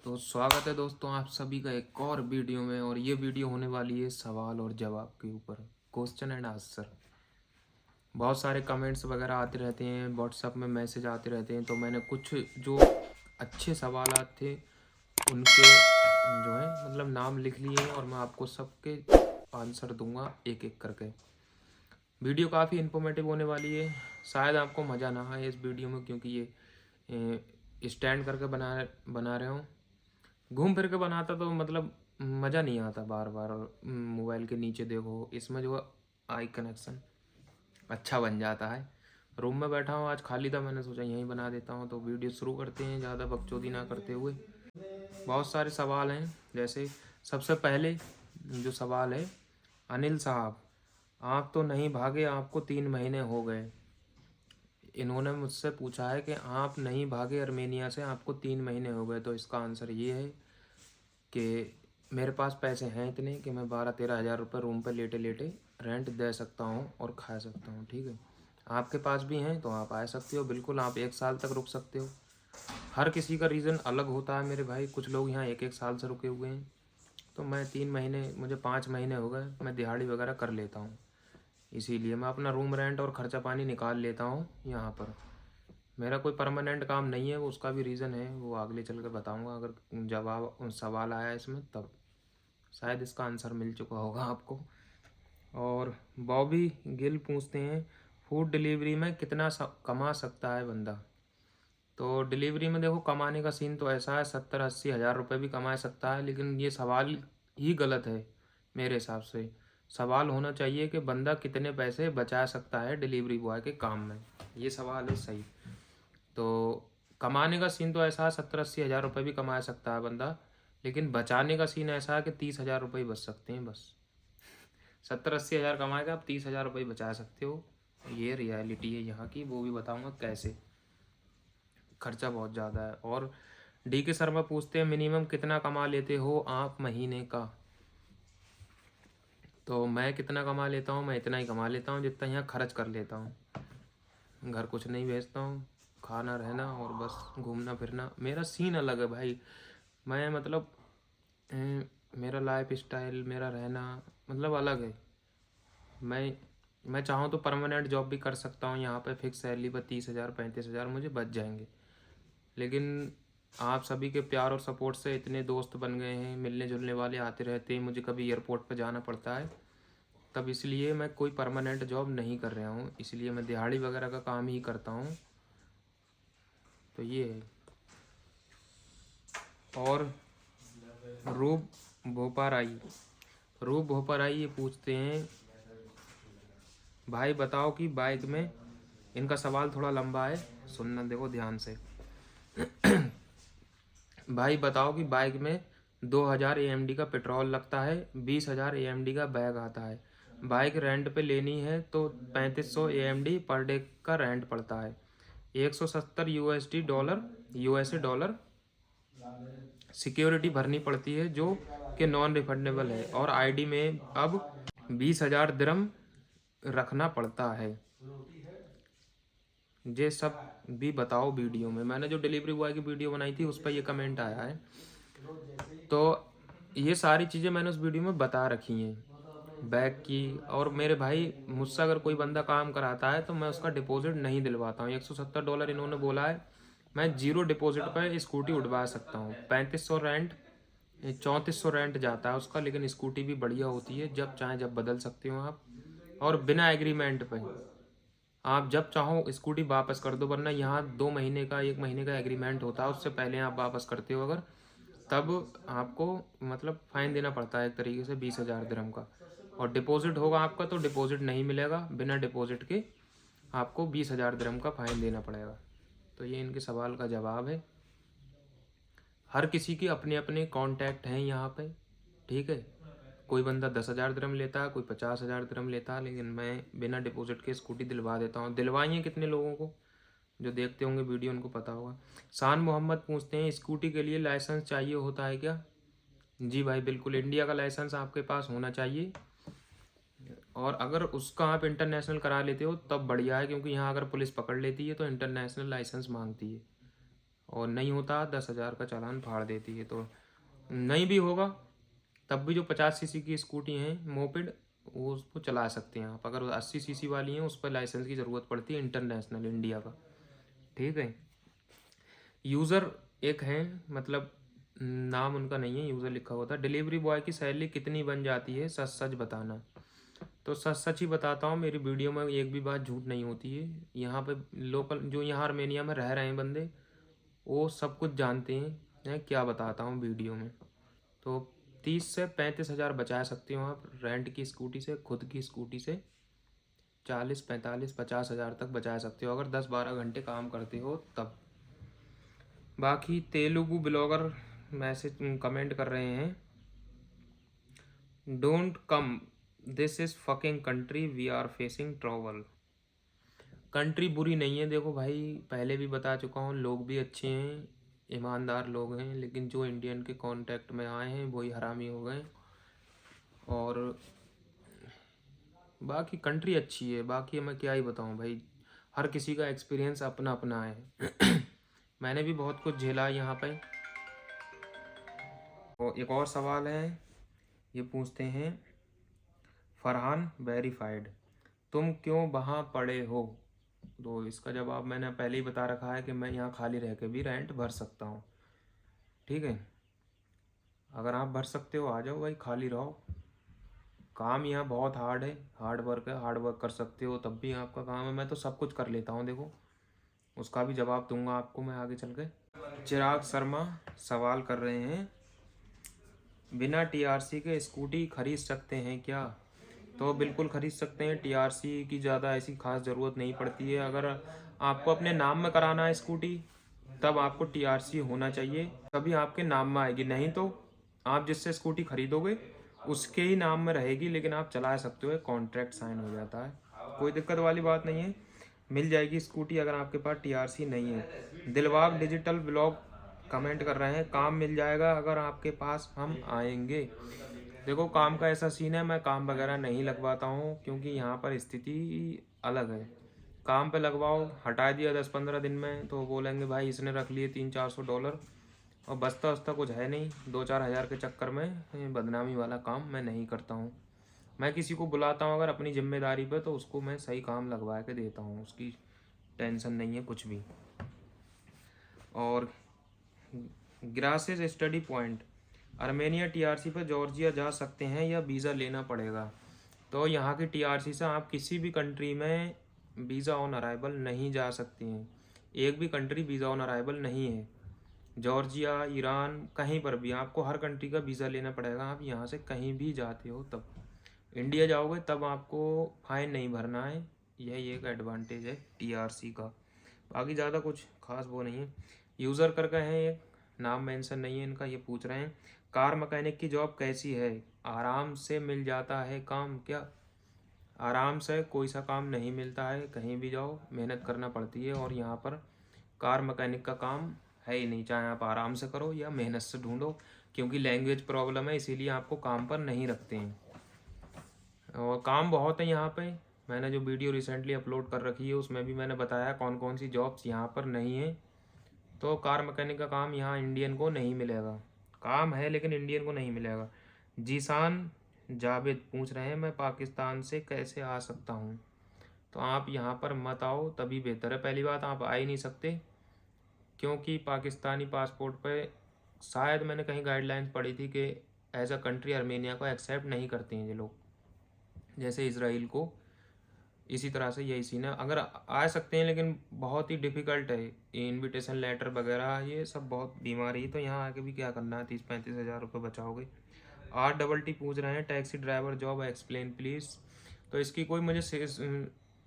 तो स्वागत है दोस्तों आप सभी का एक और वीडियो में। और ये वीडियो होने वाली है सवाल और जवाब के ऊपर, क्वेश्चन एंड आंसर। बहुत सारे कमेंट्स वगैरह आते रहते हैं, व्हाट्सएप में मैसेज आते रहते हैं, तो मैंने कुछ जो अच्छे सवाल थे उनके जो है मतलब नाम लिख लिए हैं और मैं आपको सबके आंसर दूंगा एक एक करके। वीडियो काफ़ी इन्फॉर्मेटिव होने वाली है। शायद आपको मज़ा ना आए इस वीडियो में, क्योंकि ये स्टैंड करके बना रहे हूँ। घूम फिर के बनाता तो मतलब मज़ा नहीं आता बार बार, और मोबाइल के नीचे देखो, इसमें जो आई कनेक्शन अच्छा बन जाता है। रूम में बैठा हूँ, आज खाली था, मैंने सोचा यहीं बना देता हूँ। तो वीडियो शुरू करते हैं ज़्यादा बकचोदी ना करते हुए। बहुत सारे सवाल हैं, जैसे सबसे पहले जो सवाल है, अनिल साहब आप तो नहीं भागे, आपको 3 महीने हो गए। इन्होंने मुझसे पूछा है कि आप नहीं भागे अर्मेनिया से, आपको 3 महीने हो गए। तो इसका आंसर ये है कि मेरे पास पैसे हैं इतने कि मैं 12-13 हज़ार रुपये रूम पर लेटे लेटे रेंट दे सकता हूँ और खा सकता हूँ। ठीक है, आपके पास भी हैं तो आप आ सकते हो, बिल्कुल आप 1 साल तक रुक सकते हो। हर किसी का रीज़न अलग होता है मेरे भाई, कुछ लोग यहाँ 1-1 साल से रुके हुए हैं। तो मैं 3 महीने, मुझे 5 महीने हो गए, मैं दिहाड़ी वगैरह कर लेता हूँ, इसीलिए मैं अपना रूम रेंट और ख़र्चा पानी निकाल लेता हूँ यहाँ पर। मेरा कोई परमानेंट काम नहीं है, वो उसका भी रीज़न है, वो आगे चल कर बताऊँगा अगर जवाब सवाल आया इसमें तब। शायद इसका आंसर मिल चुका होगा आपको। और बॉबी गिल पूछते हैं, फूड डिलीवरी में कितना कमा सकता है बंदा। तो डिलीवरी में देखो, कमाने का सीन तो ऐसा है, 70-80 हज़ार रुपये भी कमा सकता है, लेकिन ये सवाल ही गलत है मेरे हिसाब से। सवाल होना चाहिए कि बंदा कितने पैसे बचा सकता है डिलीवरी बॉय के काम में, ये सवाल है सही। तो कमाने का सीन तो ऐसा है, 70-80 हज़ार रुपये भी कमा सकता है बंदा, लेकिन बचाने का सीन ऐसा है कि 30 हज़ार रुपये ही बच सकते हैं बस। 70-80 हज़ार कमाएगा, आप 30 हज़ार रुपये बचा सकते हो। ये रियलिटी है यहाँ की, वो भी बताऊँगा कैसे। खर्चा बहुत ज़्यादा है। और डी के शर्मा पूछते हैं, मिनिमम कितना कमा लेते हो आप महीने का। तो मैं कितना कमा लेता हूँ, मैं इतना ही कमा लेता हूँ जितना यहाँ खर्च कर लेता हूँ। घर कुछ नहीं भेजता हूँ, खाना रहना और बस घूमना फिरना। मेरा सीन अलग है भाई, मैं मतलब मेरा लाइफ स्टाइल, मेरा रहना मतलब अलग है। मैं चाहूँ तो परमानेंट जॉब भी कर सकता हूँ यहाँ पे, फिक्स सैलरी पर 30 हज़ार 35 हज़ार मुझे बच जाएंगे। लेकिन आप सभी के प्यार और सपोर्ट से इतने दोस्त बन गए हैं, मिलने जुलने वाले आते रहते हैं, मुझे कभी एयरपोर्ट पर जाना पड़ता है तब, इसलिए मैं कोई परमानेंट जॉब नहीं कर रहा हूँ, इसलिए मैं दिहाड़ी वगैरह का काम ही करता हूँ। तो ये है। और रूप भोपाराई ये पूछते हैं, भाई बताओ कि बाइक में, इनका सवाल थोड़ा लंबा है, सुनना देखो ध्यान से। भाई बताओ कि बाइक में 2000 AMD का पेट्रोल लगता है, 20,000 AMD का बैग आता है। बाइक रेंट पे लेनी है तो 3500 AMD पर डे का रेंट पड़ता है। 170 यूएसए डॉलर सिक्योरिटी भरनी पड़ती है जो कि नॉन रिफंडेबल है, और आईडी में अब 20,000 दिरहम रखना पड़ता है। ये सब भी बताओ वीडियो में। मैंने जो डिलीवरी बॉय की वीडियो बनाई थी उस पर ये कमेंट आया है, तो ये सारी चीज़ें मैंने उस वीडियो में बता रखी हैं बैग की। और मेरे भाई, मुझसे अगर कोई बंदा काम कराता है तो मैं उसका डिपॉजिट नहीं दिलवाता हूँ। $170 इन्होंने बोला है, मैं जीरो डिपॉजिट पर स्कूटी उठवा सकता हूँ। 3500 रेंट, 3400 रेंट जाता है उसका, लेकिन स्कूटी भी बढ़िया होती है, जब चाहे जब बदल सकते हो आप। और बिना एग्रीमेंट पे आप जब चाहो स्कूटी वापस कर दो, वरना यहाँ 2 महीने का 1 महीने का एग्रीमेंट होता है, उससे पहले आप वापस करते हो अगर, तब आपको मतलब फ़ाइन देना पड़ता है एक तरीके से 20,000 दिरहम का। और डिपॉजिट होगा आपका तो डिपॉजिट नहीं मिलेगा, बिना डिपॉजिट के आपको 20,000 दिरहम का फ़ाइन देना पड़ेगा। तो ये इनके सवाल का जवाब है। हर किसी के अपने अपने कॉन्टैक्ट हैं यहाँ पे, ठीक है। कोई बंदा 10,000 दिरहम लेता है, कोई 50,000 दिरहम लेता है, लेकिन मैं बिना डिपॉजिट के स्कूटी दिलवा देता हूँ। दिलवाइए कितने लोगों को, जो देखते होंगे वीडियो उनको पता होगा। शान मोहम्मद पूछते हैं, स्कूटी के लिए लाइसेंस चाहिए होता है क्या। जी भाई बिल्कुल, इंडिया का लाइसेंस आपके पास होना चाहिए, और अगर उसका आप इंटरनेशनल करा लेते हो तब बढ़िया है, क्योंकि यहाँ अगर पुलिस पकड़ लेती है तो इंटरनेशनल लाइसेंस मांगती है। और नहीं होता 10,000 का चालान फाड़ देती है। तो नहीं भी होगा तब भी जो 50 सीसी की स्कूटी हैं मोपेड, वो उसको चला सकते हैं आप। अगर 80 सीसी वाली हैं उस पर लाइसेंस की ज़रूरत पड़ती है, इंटरनेशनल इंडिया का। ठीक है। यूज़र एक है, मतलब नाम उनका नहीं है, यूज़र लिखा हुआ था। डिलीवरी बॉय की सैलरी कितनी बन जाती है, सच सच बताना। तो सच सच ही बताता हूँ, मेरी वीडियो में एक भी बात झूठ नहीं होती है। यहाँ पे लोकल जो यहाँ आर्मेनिया में रह रहे हैं बंदे, वो सब कुछ जानते हैं क्या बताता हूँ वीडियो में। तो 30 से 35 हज़ार बचा सकते हो आप रेंट की स्कूटी से। खुद की स्कूटी से 40, 45, 50 हज़ार तक बचा सकते हो अगर 10-12 घंटे काम करते हो तब। बाकी तेलुगु ब्लॉगर मैसेज कमेंट कर रहे हैं, don't come, this is fucking country, we are facing trouble. Country बुरी नहीं है, देखो भाई पहले भी बता चुका हूँ, लोग भी अच्छे हैं, ईमानदार लोग हैं, लेकिन जो इंडियन के कांटेक्ट में आए हैं वही हरामी हो गए। और बाकी कंट्री अच्छी है, बाकी मैं क्या ही बताऊँ भाई, हर किसी का एक्सपीरियंस अपना अपना है। मैंने भी बहुत कुछ झेला यहाँ पे। और एक और सवाल है, ये पूछते हैं फरहान वेरीफाइड, तुम क्यों वहाँ पड़े हो। तो इसका जवाब मैंने पहले ही बता रखा है कि मैं यहाँ खाली रह के भी रेंट भर सकता हूँ। ठीक है, अगर आप भर सकते हो आ जाओ भाई, खाली रहो। काम यहाँ बहुत हार्ड है, हार्ड वर्क है, हार्ड वर्क कर सकते हो तब भी आपका काम है। मैं तो सब कुछ कर लेता हूँ, देखो उसका भी जवाब दूंगा आपको मैं आगे चल के। चिराग शर्मा सवाल कर रहे हैं, बिना टीआरसी के स्कूटी खरीद सकते हैं क्या। तो बिल्कुल खरीद सकते हैं, टीआरसी की ज़्यादा ऐसी खास ज़रूरत नहीं पड़ती है। अगर आपको अपने नाम में कराना है स्कूटी तब आपको टीआरसी होना चाहिए, तभी आपके नाम में आएगी। नहीं तो आप जिससे स्कूटी खरीदोगे उसके ही नाम में रहेगी, लेकिन आप चला सकते हो, कॉन्ट्रैक्ट साइन हो जाता है, कोई दिक्कत वाली बात नहीं है। मिल जाएगी स्कूटी अगर आपके पास टीआरसी नहीं है। दिलबाग डिजिटल ब्लॉग कमेंट कर रहे हैं, काम मिल जाएगा अगर आपके पास हम आएंगे। देखो काम का ऐसा सीन है, मैं काम वगैरह नहीं लगवाता हूँ क्योंकि यहाँ पर स्थिति अलग है। काम पे लगवाओ, हटा दिया 10-15 दिन में तो बोलेंगे भाई इसने रख लिए $300-400, और बचता वस्ता कुछ है नहीं। 2-4 हज़ार के चक्कर में बदनामी वाला काम मैं नहीं करता हूँ। मैं किसी को बुलाता हूँ अगर अपनी जिम्मेदारी पे तो उसको मैं सही काम लगवा के देता हूँ, उसकी टेंशन नहीं है कुछ भी। और grasses study point, Armenia TRC पर जॉर्जिया जा सकते हैं या वीज़ा लेना पड़ेगा। तो यहाँ की टीआरसी से आप किसी भी कंट्री में वीज़ा ऑन अराइवल नहीं जा सकती हैं। एक भी कंट्री वीज़ा ऑन अराइवल नहीं है, जॉर्जिया, ईरान, कहीं पर भी आपको हर कंट्री का वीज़ा लेना पड़ेगा। आप यहाँ से कहीं भी जाते हो तब, इंडिया जाओगे तब आपको फाइन नहीं भरना है, यही एक एडवांटेज है टीआरसी का। बाकी ज़्यादा कुछ खास वो नहीं है। यूज़र करके हैं एक, नाम मेंशन नहीं है इनका, ये पूछ रहे हैं कार मैकेनिक की जॉब कैसी है, आराम से मिल जाता है काम क्या। आराम से कोई सा काम नहीं मिलता है, कहीं भी जाओ मेहनत करना पड़ती है। और यहाँ पर कार मैकेनिक का काम है ही नहीं, चाहे आप आराम से करो या मेहनत से ढूंढो, क्योंकि लैंग्वेज प्रॉब्लम है इसीलिए आपको काम पर नहीं रखते हैं। और काम बहुत है यहाँ पे, मैंने जो वीडियो रिसेंटली अपलोड कर रखी है उसमें भी मैंने बताया कौन कौन सी जॉब्स यहाँ पर नहीं है। तो कार मैकेनिक का काम यहाँ इंडियन को नहीं मिलेगा, काम है लेकिन इंडियन को नहीं मिलेगा। जीसान जावेद पूछ रहे हैं, मैं पाकिस्तान से कैसे आ सकता हूँ। तो आप यहाँ पर मत आओ तभी बेहतर है। पहली बात, आप आ ही नहीं सकते क्योंकि पाकिस्तानी पासपोर्ट पे शायद मैंने कहीं गाइडलाइंस पढ़ी थी कि एज अ कंट्री आर्मेनिया को एक्सेप्ट नहीं करते हैं ये लोग, जैसे इसराइल को। इसी तरह से यही सीन है, अगर आ सकते हैं लेकिन बहुत ही डिफ़िकल्ट है, इनविटेशन लेटर वगैरह ये सब बहुत बीमारी है। तो यहाँ आके भी क्या करना है, 30-35 हज़ार रुपये बचाओगे। RTT पूछ रहे हैं, taxi driver job explain please. तो इसकी कोई मुझे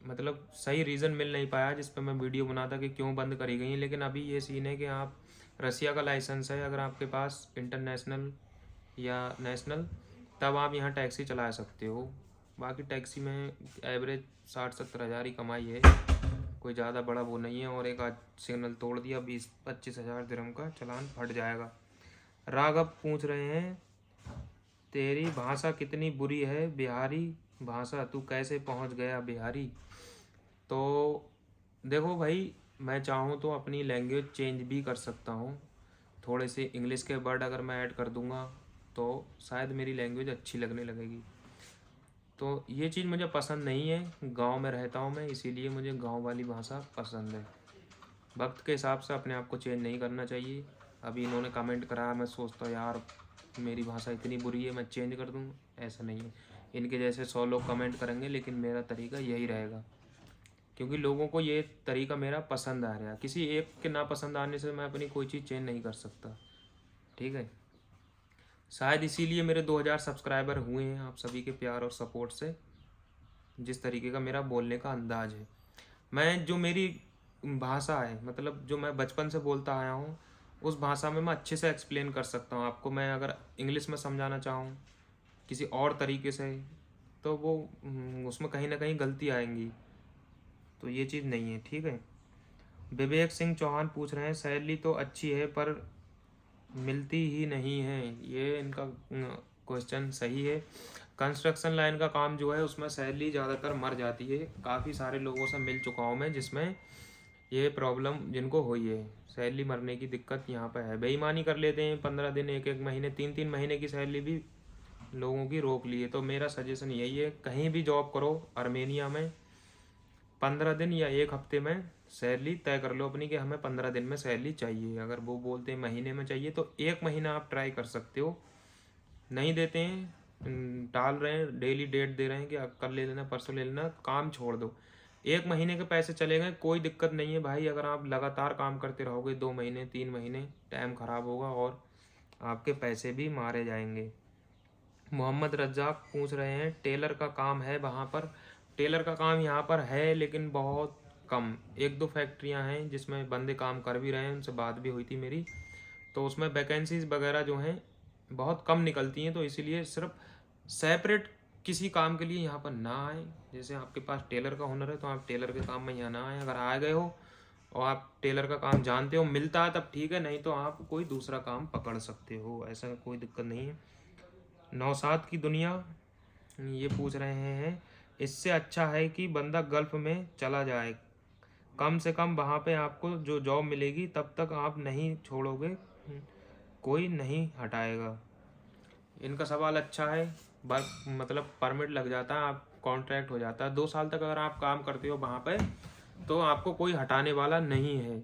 मतलब सही रीज़न मिल नहीं पाया जिस पर मैं वीडियो बनाता कि क्यों बंद करी गई। लेकिन अभी ये सीन है कि आप रसिया का लाइसेंस है अगर आपके पास, इंटरनेशनल या नेशनल, तब आप यहाँ टैक्सी चला सकते हो। बाकी टैक्सी में एवरेज 60-70 हज़ार ही कमाई है, कोई ज़्यादा बड़ा वो नहीं है। और एक आध सिग्नल तोड़ दिया 20-25 हज़ार दिरहम का चालान फट जाएगा। राघव पूछ रहे हैं, तेरी भाषा कितनी बुरी है बिहारी भाषा, तू कैसे पहुंच गया बिहारी। तो देखो भाई, मैं चाहूँ तो अपनी लैंग्वेज चेंज भी कर सकता हूँ। थोड़े से इंग्लिश के वर्ड अगर मैं ऐड कर दूँगा तो शायद मेरी लैंग्वेज अच्छी लगने लगेगी। तो ये चीज़ मुझे पसंद नहीं है। गांव में रहता हूँ मैं, इसीलिए मुझे गांव वाली भाषा पसंद है। वक्त के हिसाब से अपने आप को चेंज नहीं करना चाहिए। अभी इन्होंने कमेंट करा, मैं सोचता हूँ यार मेरी भाषा इतनी बुरी है मैं चेंज कर दूँ, ऐसा नहीं है। इनके जैसे 100 लोग कमेंट करेंगे लेकिन मेरा तरीका यही रहेगा, क्योंकि लोगों को ये तरीका मेरा पसंद आ रहा है। किसी एक के ना पसंद आने से मैं अपनी कोई चीज़ चेंज नहीं कर सकता, ठीक है। शायद इसीलिए मेरे 2000 सब्सक्राइबर हुए हैं आप सभी के प्यार और सपोर्ट से, जिस तरीके का मेरा बोलने का अंदाज है। मैं जो मेरी भाषा है, मतलब जो मैं बचपन से बोलता आया हूँ, उस भाषा में मैं अच्छे से एक्सप्लेन कर सकता हूँ आपको। मैं अगर इंग्लिश में समझाना चाहूँ किसी और तरीके से तो वो उसमें कहीं ना कहीं गलती आएंगी, तो ये चीज़ नहीं है, ठीक है। विवेक सिंह चौहान पूछ रहे हैं सैलरी तो अच्छी है पर मिलती ही नहीं है। ये इनका क्वेश्चन सही है। कंस्ट्रक्शन लाइन का काम जो है उसमें सैलरी ज़्यादातर मर जाती है। काफ़ी सारे लोगों से मिल चुका हूँ मैं जिसमें ये प्रॉब्लम जिनको हुई है, सैलरी मरने की दिक्कत यहाँ पे है। बेईमानी कर लेते हैं, 15 दिन, एक एक महीने, 3 3 महीने की सैलरी भी लोगों की रोक ली है। तो मेरा सजेशन यही है, कहीं भी जॉब करो आर्मेनिया में, 15 दिन या एक हफ्ते में सैलरी तय कर लो अपनी कि हमें 15 दिन में सैलरी चाहिए। अगर वो बोलते हैं महीने में चाहिए तो एक महीना आप ट्राई कर सकते हो। नहीं देते हैं, टाल रहे हैं, डेली डेट दे रहे हैं कि अब कल ले लेना, परसों ले लेना, काम छोड़ दो। एक महीने के पैसे चले गए, कोई दिक्कत नहीं है भाई। अगर आप लगातार काम करते रहोगे 2 महीने 3 महीने, टाइम ख़राब होगा और आपके पैसे भी मारे जाएंगे। मोहम्मद रज्जाक पूछ रहे हैं टेलर का काम है वहाँ पर। टेलर का काम यहाँ पर है लेकिन बहुत कम। एक दो फैक्ट्रियाँ हैं जिसमें बंदे काम कर भी रहे हैं, उनसे बात भी हुई थी मेरी, तो उसमें वैकेंसीज वगैरह जो हैं बहुत कम निकलती हैं। तो इसीलिए सिर्फ सेपरेट किसी काम के लिए यहाँ पर ना आए। जैसे आपके पास टेलर का हुनर है तो आप टेलर के काम में यहाँ ना आए। अगर आ गए हो और आप टेलर का काम जानते हो, मिलता है तब ठीक है, नहीं तो आप कोई दूसरा काम पकड़ सकते हो, ऐसा कोई दिक्कत नहीं है। नौसाद की दुनिया ये पूछ रहे हैं इससे अच्छा है कि बंदा गल्फ में चला जाए, कम से कम वहाँ पे आपको जो जॉब मिलेगी तब तक आप नहीं छोड़ोगे, कोई नहीं हटाएगा। इनका सवाल अच्छा है। मतलब परमिट लग जाता है, आप कॉन्ट्रैक्ट हो जाता है 2 साल तक अगर आप काम करते हो वहाँ पे, तो आपको कोई हटाने वाला नहीं है।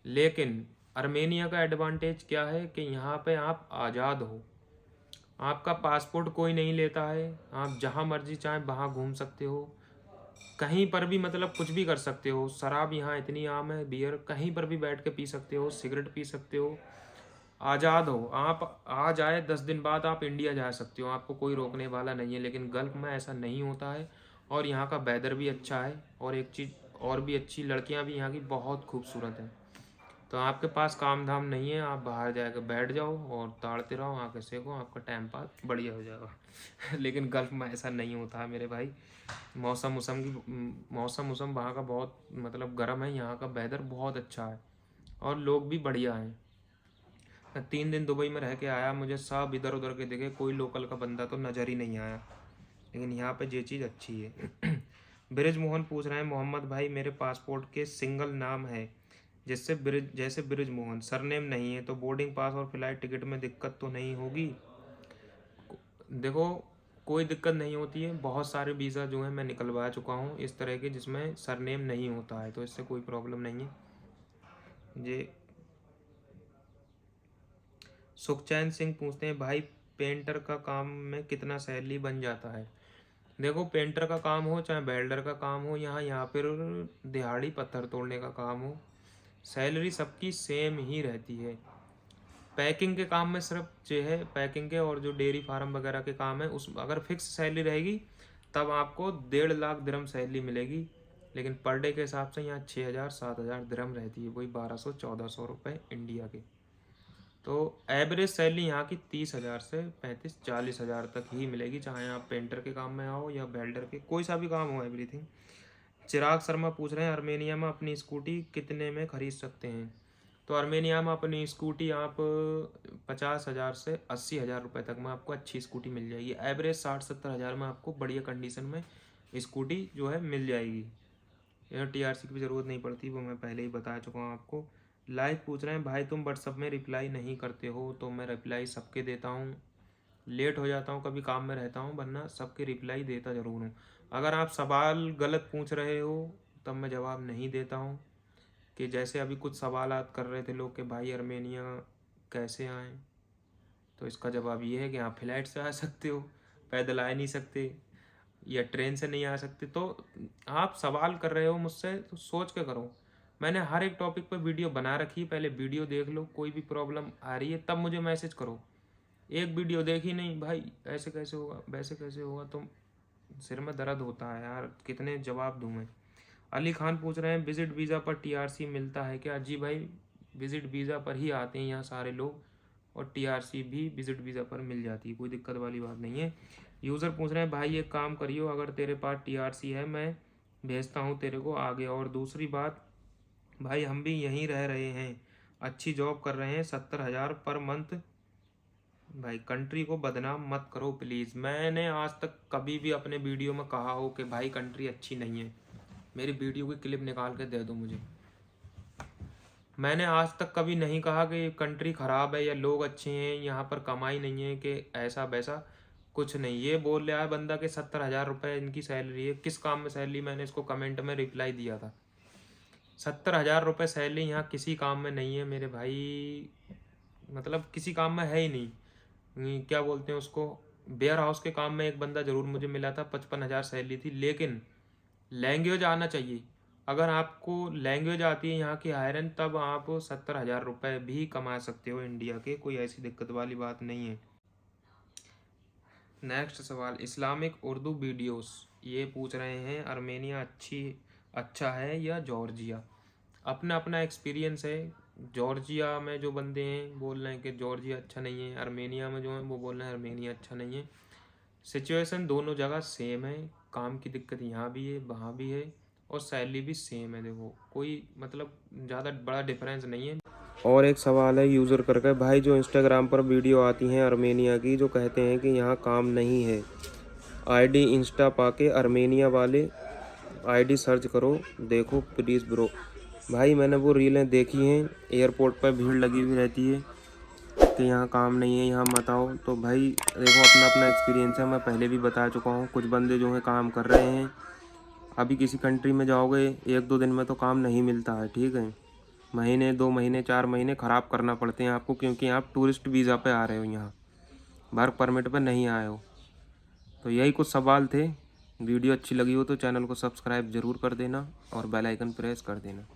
लेकिन आर्मेनिया का एडवांटेज क्या है कि यहाँ पे आप आज़ाद हो, आपका पासपोर्ट कोई नहीं लेता है, आप जहाँ मर्जी चाहें वहाँ घूम सकते हो, कहीं पर भी मतलब कुछ भी कर सकते हो। शराब यहाँ इतनी आम है, बियर कहीं पर भी बैठ के पी सकते हो, सिगरेट पी सकते हो, आज़ाद हो। आप आ जाए 10 दिन बाद आप इंडिया जा सकते हो, आपको कोई रोकने वाला नहीं है। लेकिन गल्फ में ऐसा नहीं होता है। और यहाँ का वेदर भी अच्छा है, और एक चीज़ और भी अच्छी, लड़कियाँ भी यहाँ की बहुत खूबसूरत हैं। तो आपके पास काम धाम नहीं है, आप बाहर जाकर बैठ जाओ और ताड़ते रहो, आके सेको, आपका टाइम पास बढ़िया हो जाएगा। लेकिन गल्फ में ऐसा नहीं होता है मेरे भाई। मौसम वहाँ का बहुत मतलब गर्म है, यहाँ का वेदर बहुत अच्छा है और लोग भी बढ़िया हैं। मैं 3 दिन दुबई में रह के आया, मुझे सब इधर उधर के दिखे, कोई लोकल का बंदा तो नज़र ही नहीं आया। लेकिन यहाँ पे ये चीज़ अच्छी है। ब्रिज मोहन पूछ रहे हैं मोहम्मद भाई मेरे पासपोर्ट के सिंगल नाम है जिससे ब्रिज, जैसे ब्रिज मोहन, सरनेम नहीं है, तो बोर्डिंग पास और फ्लाइट टिकट में दिक्कत तो नहीं होगी? देखो, कोई दिक्कत नहीं होती है। बहुत सारे वीज़ा जो है मैं निकलवा चुका हूँ इस तरह के जिसमें सरनेम नहीं होता है, तो इससे कोई प्रॉब्लम नहीं है। ये सुखचैन सिंह पूछते हैं भाई पेंटर का काम में कितना सैलरी बन जाता है? देखो, पेंटर का काम हो चाहे वेल्डर का काम हो, यहाँ फिर दिहाड़ी पत्थर तोड़ने का काम हो, सैलरी सबकी सेम ही रहती है। पैकिंग के काम में सिर्फ जो है पैकिंग के और जो डेयरी फार्म वगैरह के काम है उस अगर फिक्स सैलरी रहेगी तब आपको 1.5 लाख दिरहम सैलरी मिलेगी। लेकिन पर डे के हिसाब से यहाँ 6,000 7,000 दिरहम रहती है, वही 1200 1400 रुपये इंडिया के। तो एवरेज सैलरी यहाँ की 30,000 से 35 40 हज़ार तक ही मिलेगी, चाहे आप पेंटर के काम में आओ या वेल्डर के, कोई सा भी काम हो, एवरीथिंग। चिराग शर्मा पूछ रहे हैं आर्मेनिया में अपनी स्कूटी कितने में खरीद सकते हैं? तो आर्मेनिया में अपनी स्कूटी आप 50,000 से 80,000 रुपये तक में आपको अच्छी स्कूटी मिल जाएगी। एवरेज 60 70 हज़ार में आपको बढ़िया कंडीशन में स्कूटी जो है मिल जाएगी। यहाँ टीआरसी की भी ज़रूरत नहीं पड़ती, वो मैं पहले ही बता चुका हूँ आपको। लाइव पूछ रहे हैं भाई तुम व्हाट्सअप में रिप्लाई नहीं करते हो, तो मैं रिप्लाई सबके देता हूँ। लेट हो जाता हूँ, कभी काम में रहता हूँ, वरना सबके रिप्लाई देता ज़रूर हूँ। अगर आप सवाल गलत पूछ रहे हो तब मैं जवाब नहीं देता हूँ। कि जैसे अभी कुछ सवालात कर रहे थे लोग कि भाई आर्मेनिया कैसे आएँ, तो इसका जवाब ये है कि आप फ्लाइट से आ सकते हो, पैदल आ नहीं सकते, या ट्रेन से नहीं आ सकते। तो आप सवाल कर रहे हो मुझसे तो सोच के करो। मैंने हर एक टॉपिक पर वीडियो बना रखी है, पहले वीडियो देख लो, कोई भी प्रॉब्लम आ रही है तब मुझे मैसेज करो। एक वीडियो देखी नहीं भाई ऐसे कैसे होगा वैसे कैसे होगा, तो सिर में दर्द होता है यार, कितने जवाब दूँ मैं। अली खान पूछ रहे हैं विजिट वीज़ा पर टीआरसी मिलता है क्या? जी भाई, विजिट वीज़ा पर ही आते हैं यहाँ सारे लोग, और टीआरसी भी विजिट वीज़ा पर मिल जाती है, कोई दिक्कत वाली बात नहीं है। यूज़र पूछ रहे हैं भाई एक काम करियो, अगर तेरे पास टीआरसी है मैं भेजता हूँ तेरे को आगे। और दूसरी बात भाई, हम भी यहीं रह रहे हैं, अच्छी जॉब कर रहे हैं, 70,000 पर मंथ। भाई कंट्री को बदनाम मत करो प्लीज़। मैंने आज तक कभी भी अपने वीडियो में कहा हो कि भाई कंट्री अच्छी नहीं है? मेरी वीडियो की क्लिप निकाल के दे दो मुझे। मैंने आज तक कभी नहीं कहा कि कंट्री ख़राब है या लोग अच्छे हैं, यहाँ पर कमाई नहीं है, कि ऐसा वैसा कुछ नहीं। ये बोल रहा है बंदा कि 70,000 रुपये इनकी सैलरी है, किस काम में सैलरी? मैंने इसको कमेंट में रिप्लाई दिया था। 70,000 रुपये सैलरी यहाँ किसी काम में नहीं है मेरे भाई, मतलब किसी काम में है ही नहीं। क्या बोलते हैं उसको, वेयर हाउस के काम में एक बंदा ज़रूर मुझे मिला था, 55,000 सैलरी थी। लेकिन लैंग्वेज आना चाहिए। अगर आपको लैंग्वेज आती है यहाँ की आयरन, तब आप 70,000 रुपये भी कमा सकते हो इंडिया के, कोई ऐसी दिक्कत वाली बात नहीं है। नेक्स्ट सवाल, इस्लामिक उर्दू वीडियोस ये पूछ रहे हैं आर्मेनिया अच्छा है या जॉर्जिया? अपना अपना एक्सपीरियंस है। जॉर्जिया में जो बंदे हैं बोल रहे हैं कि जॉर्जिया अच्छा नहीं है, आर्मेनिया में जो है वो बोल रहे हैं आर्मेनिया अच्छा नहीं है। सिचुएशन दोनों जगह सेम है, काम की दिक्कत यहाँ भी है वहाँ भी है, और सैलरी भी सेम है। देखो कोई मतलब ज़्यादा बड़ा डिफरेंस नहीं है। और एक सवाल है यूज़र करके, भाई जो इंस्टाग्राम पर वीडियो आती हैं आर्मेनिया की, जो कहते हैं कि यहाँ काम नहीं है, आईडी इंस्टा पाके आर्मेनिया वाले आईडी सर्च करो, देखो प्लीज़ ब्रो। भाई मैंने वो रीलें देखी हैं, एयरपोर्ट पर भीड़ लगी हुई रहती है कि यहाँ काम नहीं है, यहाँ मत आओ। तो भाई देखो अपना अपना एक्सपीरियंस है, मैं पहले भी बता चुका हूँ। कुछ बंदे जो हैं काम कर रहे हैं, अभी किसी कंट्री में जाओगे 1-2 दिन में तो काम नहीं मिलता है, ठीक है। महीने 2 महीने 4 महीने ख़राब करना पड़ते हैं आपको, क्योंकि आप टूरिस्ट वीज़ा पे आ रहे हो, यहाँ वर्क परमिट पे नहीं आए हो। तो यही कुछ सवाल थे। वीडियो अच्छी लगी हो तो चैनल को सब्सक्राइब ज़रूर कर देना और बेल आइकन प्रेस कर देना।